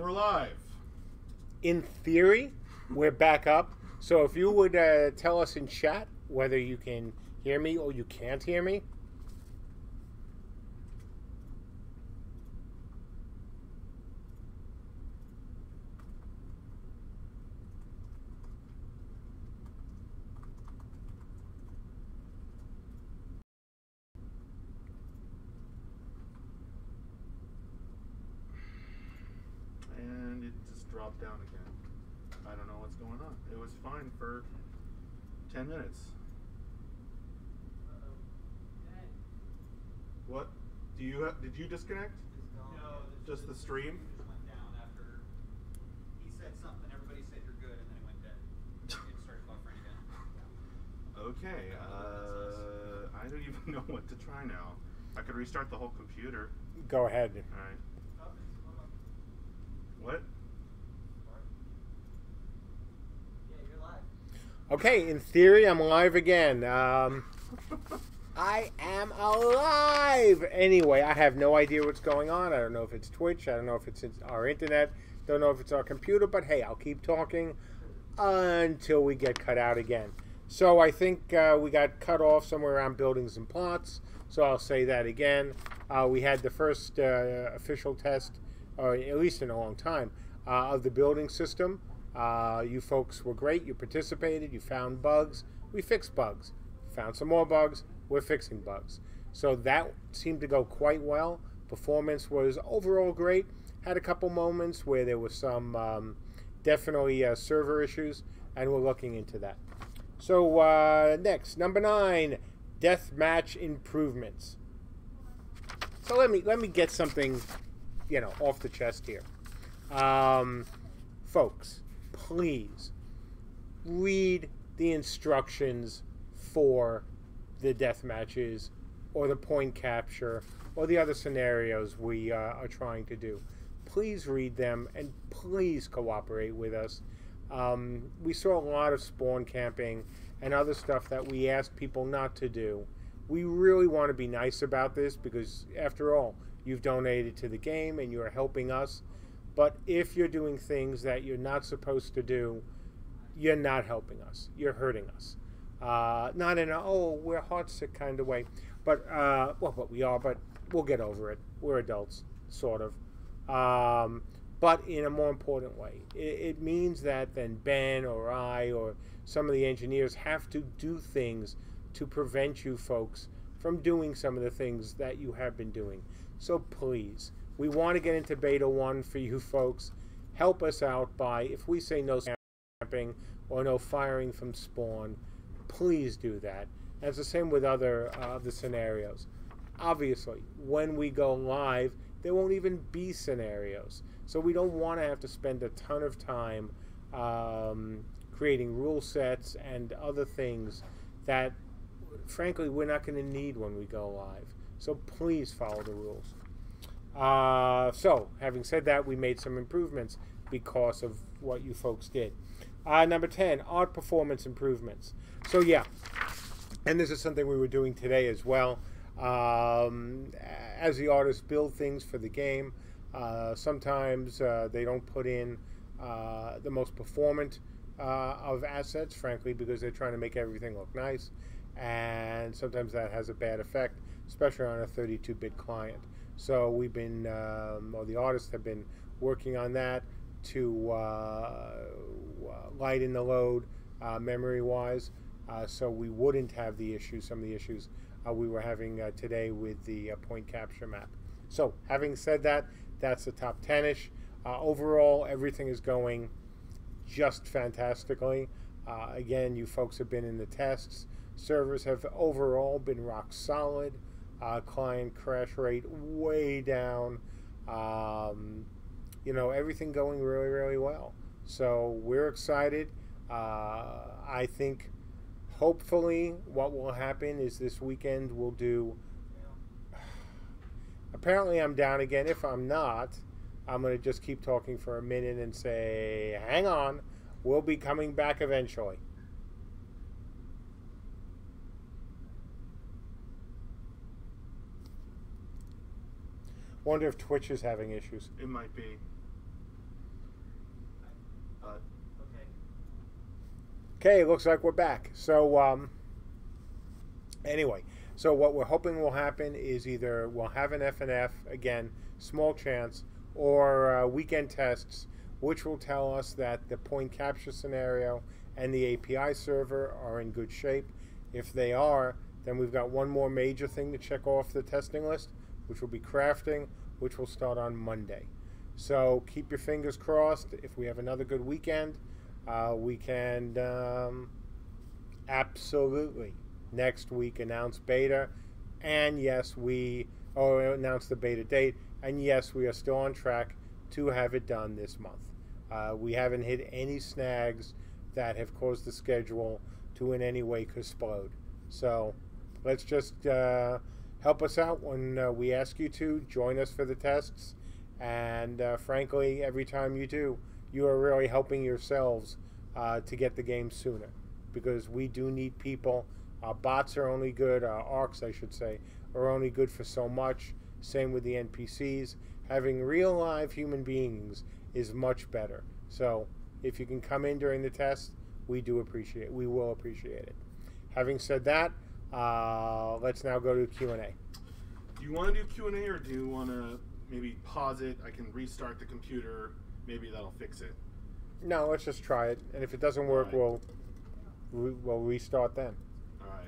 we're live. In theory, we're back up. So if you would tell us in chat whether you can hear me or you can't hear me. And it just dropped down again. I don't know what's going on. It was fine for 10 minutes. What? Did you disconnect? No, Just the stream? It just went down after he said something. Everybody said you're good, and then it went dead. It started buffering again. Okay. I don't even know what to try now. I could restart the whole computer. Go ahead. All right. What? Yeah, you're live. Okay, in theory, I'm live again. I am alive! Anyway, I have no idea what's going on. I don't know if it's Twitch. I don't know if it's our internet. Don't know if it's our computer. But hey, I'll keep talking until we get cut out again. So I think we got cut off somewhere around buildings and plots. So I'll say that again. We had the first official test, or at least in a long time, of the building system. You folks were great. You participated. You found bugs. We fixed bugs. Found some more bugs. We're fixing bugs. So that seemed to go quite well. Performance was overall great. Had a couple moments where there was some definitely server issues, and we're looking into that. So next, number 9, deathmatch improvements. So let me get something, off the chest here. Folks, please read the instructions for the death matches or the point capture or the other scenarios we are trying to do. Please read them and please cooperate with us. We saw a lot of spawn camping and other stuff that we asked people not to do. We really want to be nice about this because, after all, you've donated to the game and you're helping us. But if you're doing things that you're not supposed to do, you're not helping us. You're hurting us. Not in a, we're heartsick kind of way. But, but we are, but we'll get over it. We're adults, sort of. But in a more important way. It means that then Ben or I or some of the engineers have to do things to prevent you folks from doing some of the things that you have been doing. So please, we want to get into beta 1 for you folks. Help us out by, if we say no camping or no firing from spawn, please do that. And it's the same with other the scenarios. Obviously, when we go live, there won't even be scenarios. So we don't want to have to spend a ton of time creating rule sets and other things that, frankly, we're not going to need when we go live. So please follow the rules. So, having said that, we made some improvements because of what you folks did. Number 10, art performance improvements. So yeah, and this is something we were doing today as well. As the artists build things for the game, sometimes they don't put in the most performant of assets, frankly, because they're trying to make everything look nice. And sometimes that has a bad effect, especially on a 32-bit client. So we've been, or the artists have been working on that to lighten the load memory-wise, so we wouldn't have the issues, some of the issues we were having today with the point capture map. So having said that, that's the top 10-ish. Overall, everything is going just fantastically. Again, you folks have been in the tests. Servers have overall been rock solid. Client crash rate way down. Everything going really, really well. So we're excited. I think hopefully what will happen is this weekend we'll do... Apparently I'm down again. If I'm not, I'm going to just keep talking for a minute and say, hang on, we'll be coming back eventually. Wonder if Twitch is having issues. It might be. Okay, looks like we're back. So, anyway, so what we're hoping will happen is either we'll have an FNF, again, small chance, or weekend tests, which will tell us that the point capture scenario and the API server are in good shape. If they are, then we've got one more major thing to check off the testing list, which will be crafting, which will start on Monday. So keep your fingers crossed. If we have another good weekend, we can absolutely next week announce beta. And yes, announce the beta date. And yes, we are still on track to have it done this month. We haven't hit any snags that have caused the schedule to in any way explode. So let's just help us out when we ask you to. Join us for the tests. And frankly, every time you do, you are really helping yourselves to get the game sooner. Because we do need people. Our bots are only good, our ARCs, I should say, are only good for so much. Same with the NPCs. Having real live human beings is much better. So if you can come in during the test, we will appreciate it. Having said that, let's now go to Q&A. Do you want to do Q&A or do you want to maybe pause it? I can restart the computer. Maybe that'll fix it. No, let's just try it. And if it doesn't work, right. we'll restart then. All right.